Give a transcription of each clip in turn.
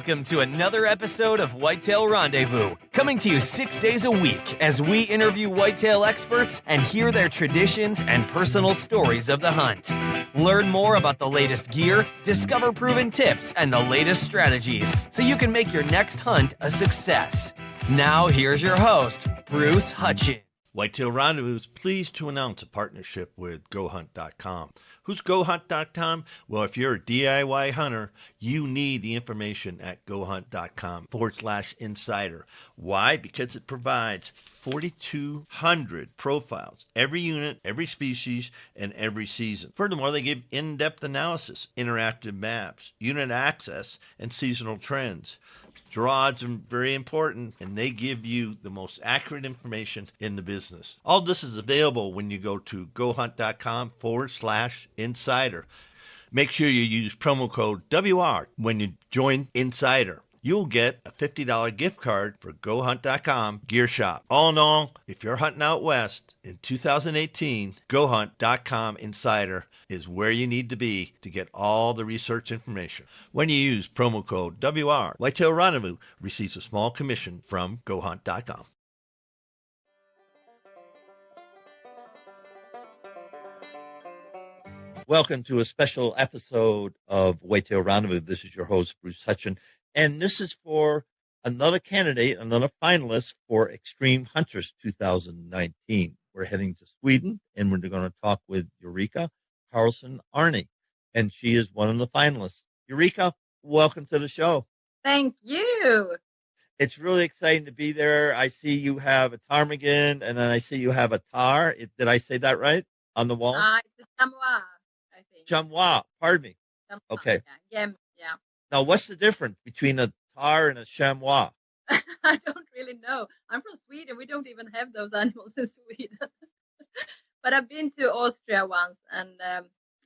Welcome to another episode of Whitetail Rendezvous, coming to you 6 days a week as we interview whitetail experts and hear their traditions and personal stories of the hunt. Learn more about the latest gear, discover proven tips, and the latest strategies so you can make your next hunt a success. Now, here's your host, Bruce Hutchins. Whitetail Rendezvous is pleased to announce a partnership with GoHunt.com. Who's GoHunt.com? Well, if you're a DIY hunter, you need the information at GoHunt.com/insider. Why? Because it provides 4,200 profiles, every unit, every species, and every season. Furthermore, they give in-depth analysis, interactive maps, unit access, and seasonal trends. Draw odds are very important, and they give you the most accurate information in the business. All this is available when you go to GoHunt.com/insider. Make sure you use promo code WR when you join Insider. You'll get a $50 gift card for GoHunt.com Gear Shop. All in all, if you're hunting out west in 2018, GoHunt.com Insider is where you need to be to get all the research information. When you use promo code WR, Whitetail Rendezvous receives a small commission from GoHunt.com. Welcome to a special episode of Whitetail Rendezvous. This is your host, Bruce Hutchins, and this is for another candidate, another finalist for Extreme Huntress 2019. We're heading to Sweden, and we're going to talk with Ulrika Karlsson-Arne, and she is one of the finalists. Ulrika, welcome to the show. Thank you. It's really exciting to be there. I see you have a ptarmigan, and then I see you have a tar. Did I say that right? On the wall? It's a chamois, I think. Chamois, pardon me. Chamois, okay. Yeah. Now, what's the difference between a tar and a chamois? I don't really know. I'm from Sweden. We don't even have those animals in Sweden. But I've been to Austria once, and I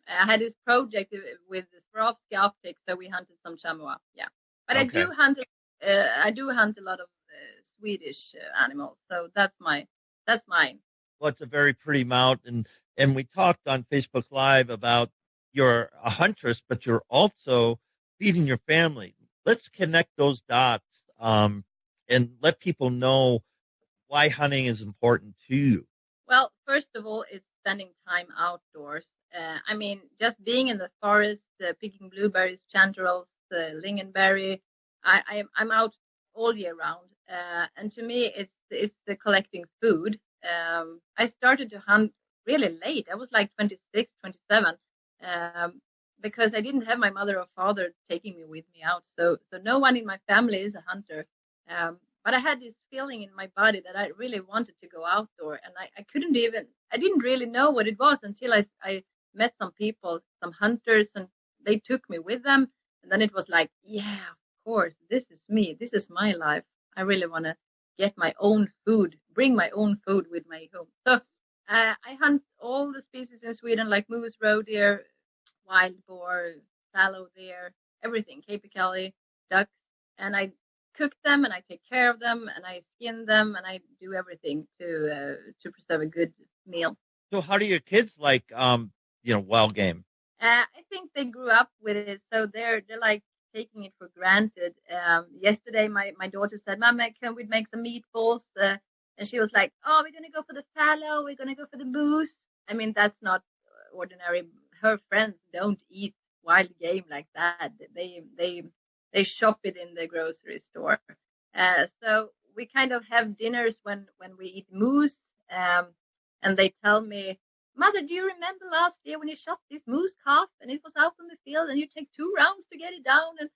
had this project with the Swarovski optics, so we hunted some chamois. Yeah, but okay. I do hunt a lot of Swedish animals, so that's mine. Well, it's a very pretty mount, and we talked on Facebook Live about you're a huntress, but you're also feeding your family. Let's connect those dots and let people know why hunting is important to you. Well, first of all, it's spending time outdoors. Just being in the forest, picking blueberries, chanterelles, lingonberry. I'm out all year round. And to me, it's the collecting food. I started to hunt really late. I was like 26, 27, because I didn't have my mother or father taking me with me out. So no one in my family is a hunter. But I had this feeling in my body that I really wanted to go outdoor, and I didn't really know what it was until I met some people, some hunters, and they took me with them. And then it was like, yeah, of course, this is me. This is my life. I really want to get my own food, bring my own food with me home. So I hunt all the species in Sweden, like moose, roe deer, wild boar, fallow deer, everything, capercaillie, ducks, and I cook them and I take care of them and I skin them and I do everything to preserve a good meal. So how do your kids like wild game? I think they grew up with it, so they're like taking it for granted. Yesterday my daughter said, "Mama, can we make some meatballs?" And she was like, "Oh, we're gonna go for the fallow, we're gonna go for the moose." I mean, that's not ordinary. Her friends don't eat wild game like that. They shop it in the grocery store. So we kind of have dinners when we eat moose. And they tell me, "Mother, do you remember last year when you shot this moose calf and it was out in the field and you take 2 rounds to get it down?" And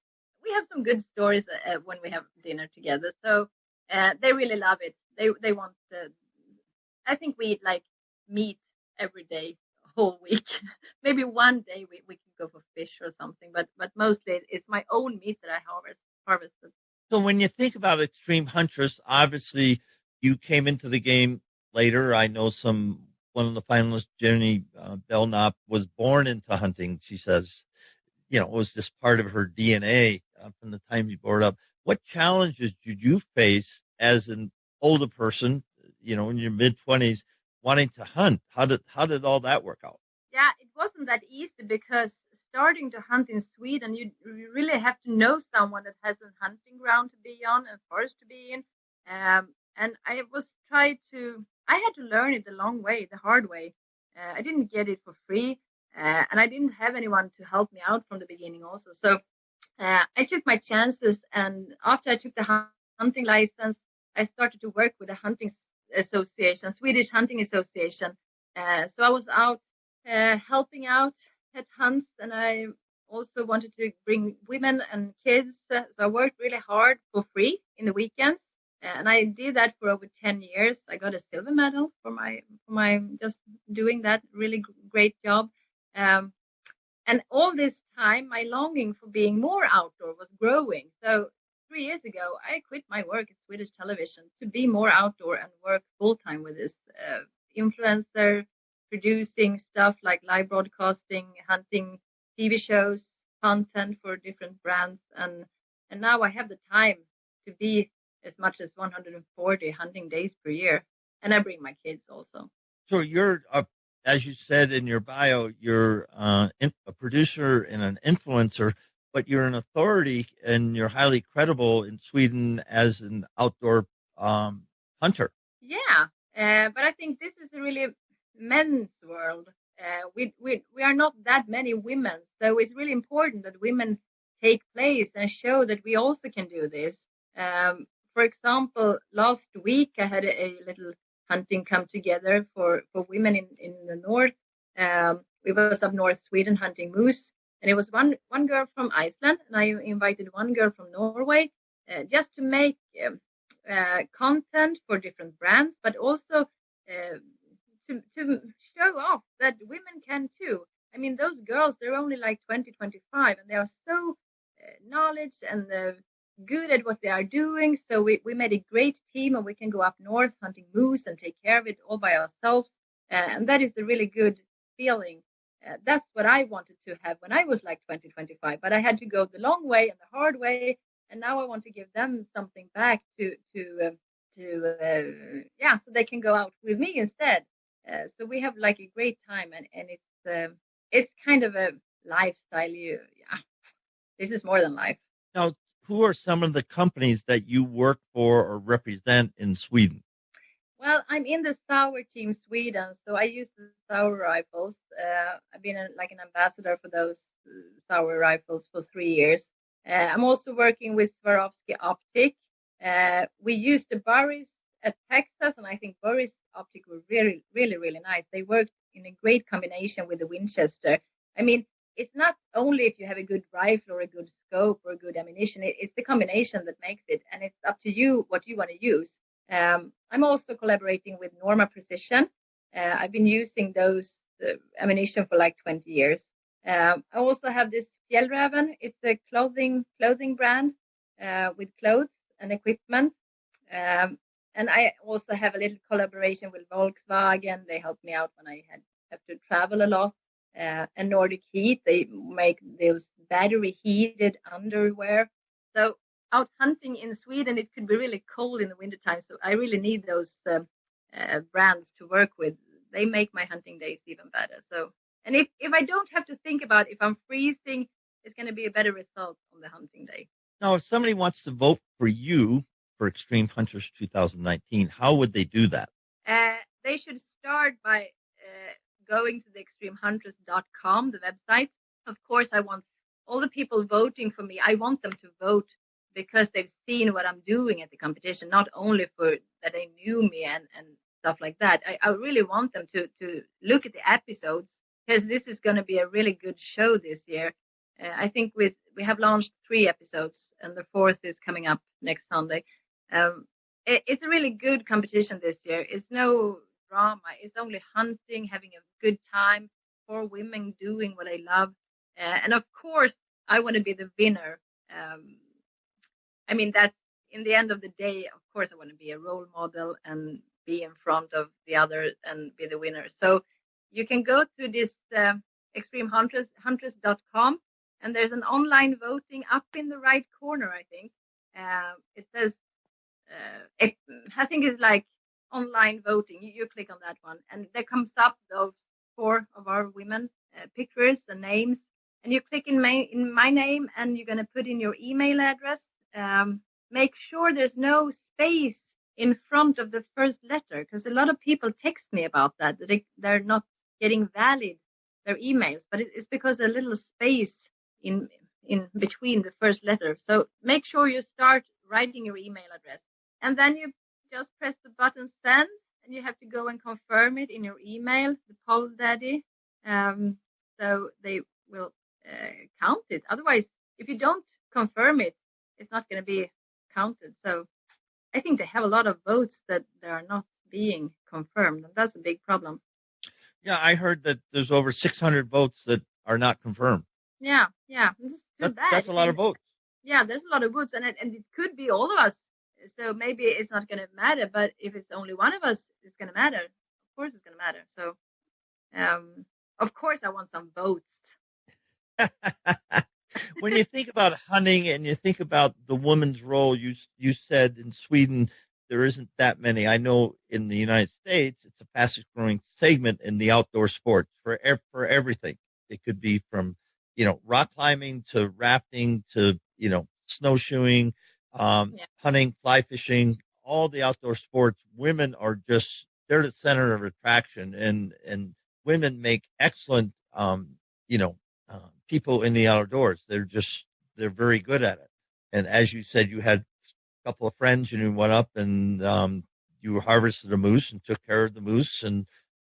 we have some good stories when we have dinner together. So they really love it. They want I think we eat like meat every day, whole week. Maybe one day we can go for fish or something, but mostly it's my own meat that I harvested. So when you think about Extreme Huntress, obviously you came into the game later. I know one of the finalists, Jenny Belknap, was born into hunting. She says, it was just part of her DNA from the time you brought up. What challenges did you face as an older person, in your mid-20s, wanting to hunt? How did all that work out? Yeah, it wasn't that easy because starting to hunt in Sweden, you really have to know someone that has a hunting ground to be on and forest to be in. And I had to learn it the long way, the hard way. I didn't get it for free, and I didn't have anyone to help me out from the beginning also. So I took my chances, and after I took the hunting license, I started to work with the hunting association, Swedish Hunting Association. So I was out helping out at hunts, and I also wanted to bring women and kids. So I worked really hard for free in the weekends, and I did that for over 10 years. I got a silver medal for my just doing that really great job. And all this time, my longing for being more outdoor was growing. So 3 years ago, I quit my work at Swedish Television to be more outdoor and work full time with this influencer, producing stuff like live broadcasting, hunting, TV shows, content for different brands. And now I have the time to be as much as 140 hunting days per year. And I bring my kids also. So you're as you said in your bio, you're a producer and an influencer, but you're an authority and you're highly credible in Sweden as an outdoor hunter. Yeah, but I think this is a really men's world. We are not that many women, so it's really important that women take place and show that we also can do this. For example, last week I had a little hunting come together for women in the north. We was up north Sweden hunting moose, and it was one girl from Iceland, and I invited one girl from Norway, just to make content for different brands, but also to show off that women can too. I mean, those girls, they're only like 20, 25, and they are so knowledge and good at what they are doing. So we made a great team, and we can go up north hunting moose and take care of it all by ourselves. And that is a really good feeling. That's what I wanted to have when I was like 20, 25, but I had to go the long way and the hard way. And now I want to give them something back so they can go out with me instead. So we have like a great time, and it's kind of a lifestyle. This is more than life. Now, who are some of the companies that you work for or represent in Sweden? Well, I'm in the Sauer team Sweden, so I use the Sauer rifles. I've been like an ambassador for those Sauer rifles for 3 years. I'm also working with Swarovski Optic. We used the Burris at Texas, and I think Burris Optic were really, really, really nice. They worked in a great combination with the Winchester. I mean, it's not only if you have a good rifle or a good scope or a good ammunition, it's the combination that makes it, and it's up to you what you want to use. I'm also collaborating with Norma Precision. I've been using those ammunition for like 20 years. I also have this Fjällräven. It's a clothing brand with clothes and equipment. And I also have a little collaboration with Volkswagen. They help me out when I have to travel a lot. And Nordic Heat, they make those battery heated underwear. So out hunting in Sweden, it could be really cold in the wintertime. So I really need those brands to work with. They make my hunting days even better. So, and if I don't have to think about if I'm freezing, it's going to be a better result on the hunting day. Now, if somebody wants to vote for you for Extreme Huntress 2019, how would they do that? They should start by going to the extremehuntress.com, the website. Of course, I want all the people voting for me. I want them to vote because they've seen what I'm doing at the competition, not only for that they knew me and stuff like that. I really want them to look at the episodes, because this is going to be a really good show this year. I think we have launched 3 episodes, and the 4th is coming up next Sunday. It's a really good competition this year. It's no drama. It's only hunting, having a good time, 4 women doing what I love. And of course, I want to be the winner. I mean, that's in the end of the day, of course, I want to be a role model and be in front of the others and be the winner. So you can go to this extremehuntress.com, and there's an online voting up in the right corner, I think. It says, I think it's like online voting. You click on that one, and there comes up those 4 of our women pictures and names. and you click in my name, and you're going to put in your email address. Make sure there's no space in front of the first letter, because a lot of people text me about that they're not getting valid their emails, but it's because a little space in between the first letter. So make sure you start writing your email address, and then you just press the button send, and you have to go and confirm it in your email, the poll daddy, so they will count it. Otherwise, if you don't confirm it, it's not going to be counted. So I think they have a lot of votes that they are not being confirmed, and that's a big problem. Yeah, I heard that there's over 600 votes that are not confirmed. Yeah, it's too bad. That's a lot of votes. Yeah, there's a lot of votes, and it could be all of us. So maybe it's not going to matter, but if it's only one of us, it's going to matter. Of course, it's going to matter. So, of course, I want some votes. When you think about hunting and you think about the woman's role, you said in Sweden there isn't that many. I know in the United States it's the fastest growing segment in the outdoor sports for everything. It could be from rock climbing to rafting to snowshoeing, hunting, fly fishing, all the outdoor sports. Women are they're the center of attraction, and women make excellent people in the outdoors. They're very good at it. And as you said, you had a couple of friends and you went up and you harvested a moose and took care of the moose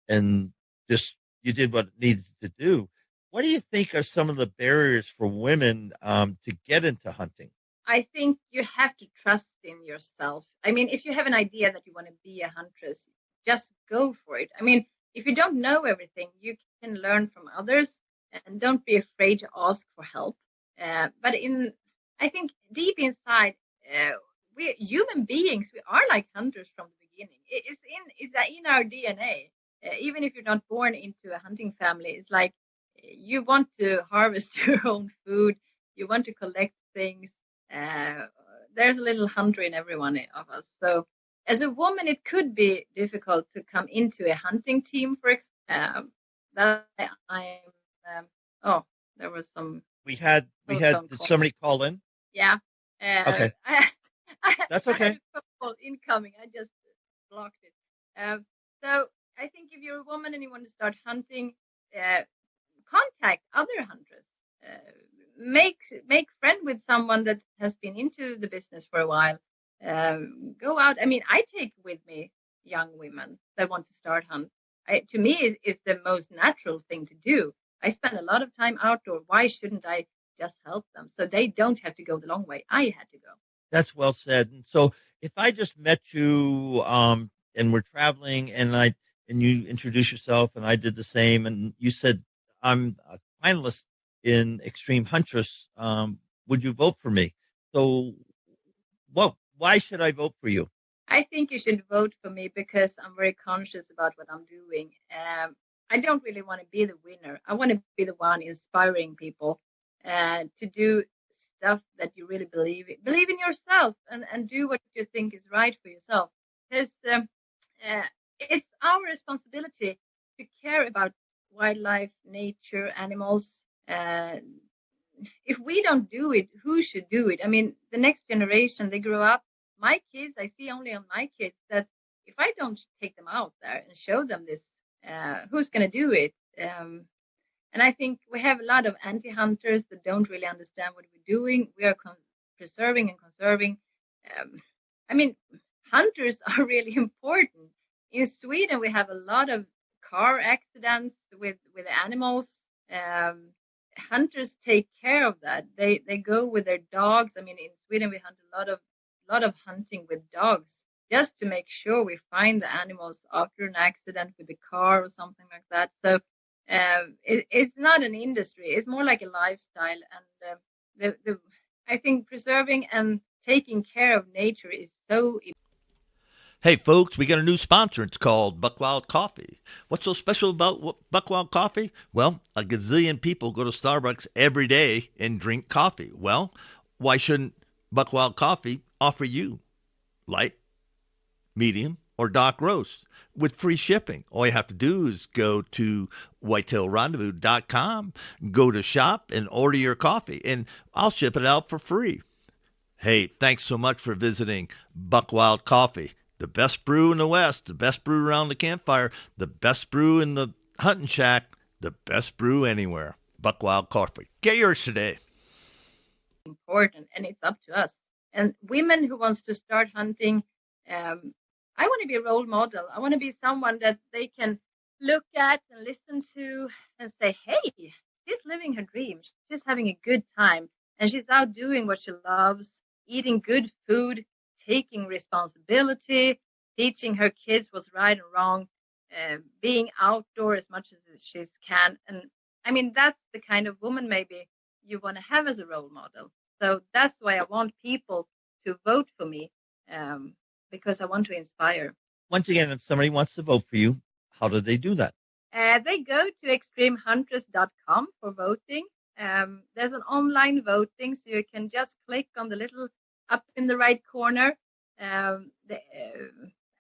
and just you did what it needs to do. What do you think are some of the barriers for women to get into hunting? I think you have to trust in yourself. I mean, if you have an idea that you want to be a huntress, just go for it. I mean, if you don't know everything, you can learn from others. And don't be afraid to ask for help. But I think deep inside, we're human beings. We are like hunters from the beginning. It's in our DNA. Even if you're not born into a hunting family, it's like you want to harvest your own food. You want to collect things. There's a little hunter in every one of us. So as a woman, it could be difficult to come into a hunting team, for example. That I am. There was some. We had. Did somebody call in? Yeah. Okay. That's okay. I had a call incoming. I just blocked it. So I think if you're a woman and you want to start hunting, contact other hunters. Make friend with someone that has been into the business for a while. Go out. I mean, I take with me young women that want to start hunt. To me, it's the most natural thing to do. I spend a lot of time outdoor. Why shouldn't I just help them so they don't have to go the long way? I had to go. That's well said. And so if I just met you and we're traveling and you introduce yourself and I did the same and you said, I'm a finalist in Extreme Huntress, would you vote for me? So why should I vote for you? I think you should vote for me because I'm very conscious about what I'm doing. I don't really want to be the winner. I want to be the one inspiring people to do stuff that you really believe in. Believe in yourself and do what you think is right for yourself. Because it's our responsibility to care about wildlife, nature, animals. If we don't do it, who should do it? I mean, the next generation, they grow up. My kids, I see only on my kids that if I don't take them out there and show them this, who's going to do it? And I think we have a lot of anti-hunters that don't really understand what we're doing. We are preserving and conserving. I mean, hunters are really important. In Sweden, we have a lot of car accidents with animals. Hunters take care of that. They go with their dogs. I mean, in Sweden, we hunt a lot of hunting with dogs just to make sure we find the animals after an accident with the car or something like that. So it's not an industry. It's more like a lifestyle. And I think preserving and taking care of nature is so important. Hey, folks, we got a new sponsor. It's called Buckwild Coffee. What's so special about Buckwild Coffee? Well, a gazillion people go to Starbucks every day and drink coffee. Well, why shouldn't Buckwild Coffee offer you light, medium, or dock roast with free shipping. All you have to do is go to whitetailrendezvous.com, go to shop, and order your coffee, and I'll ship it out for free. Hey, thanks so much for visiting Buckwild Coffee. The best brew in the West, the best brew around the campfire, the best brew in the hunting shack, the best brew anywhere. Buckwild Coffee. Get yours today. Important, and it's up to us. And women who wants to start hunting, I want to be a role model. I want to be someone that they can look at and listen to and say, hey, she's living her dream. She's having a good time, and she's out doing what she loves, eating good food, taking responsibility, teaching her kids what's right and wrong, being outdoor as much as she can. And I mean, that's the kind of woman maybe you want to have as a role model. So that's why I want people to vote for me, because I want to inspire. Once again, if somebody wants to vote for you, how do they do that? They go to extremehuntress.com for voting. There's an online voting, so you can just click on the little up in the right corner. I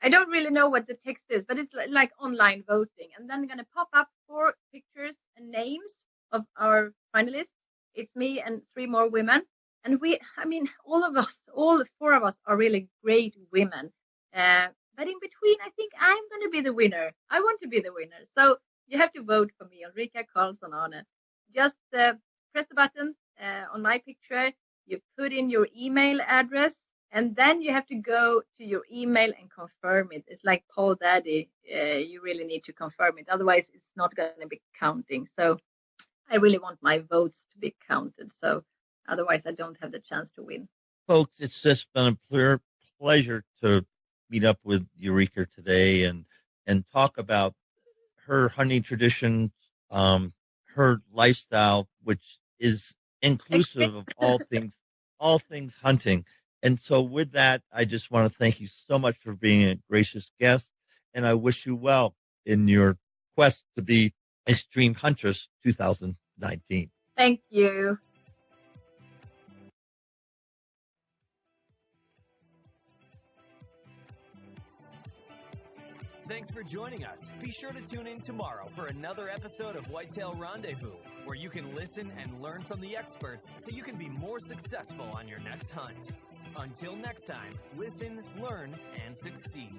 don't really know what the text is, but it's like online voting. And then going to pop up 4 pictures and names of our finalists. It's me and 3 more women. And all of us, all 4 of us are really great women. But in between, I think I'm going to be the winner. I want to be the winner. So you have to vote for me, Ulrika Karlsson-Arne. Just press the button on my picture. You put in your email address, and then you have to go to your email and confirm it. It's like Paul Daddy. You really need to confirm it. Otherwise, it's not going to be counting. So I really want my votes to be counted. So otherwise, I don't have the chance to win. Folks, it's just been a pure pleasure to meet up with Ulrika today and talk about her hunting tradition, her lifestyle, which is inclusive of all things hunting. And so with that, I just want to thank you so much for being a gracious guest, and I wish you well in your quest to be Extreme Huntress 2019. Thank you. Thanks for joining us. Be sure to tune in tomorrow for another episode of Whitetail Rendezvous, where you can listen and learn from the experts so you can be more successful on your next hunt. Until next time, listen, learn, and succeed.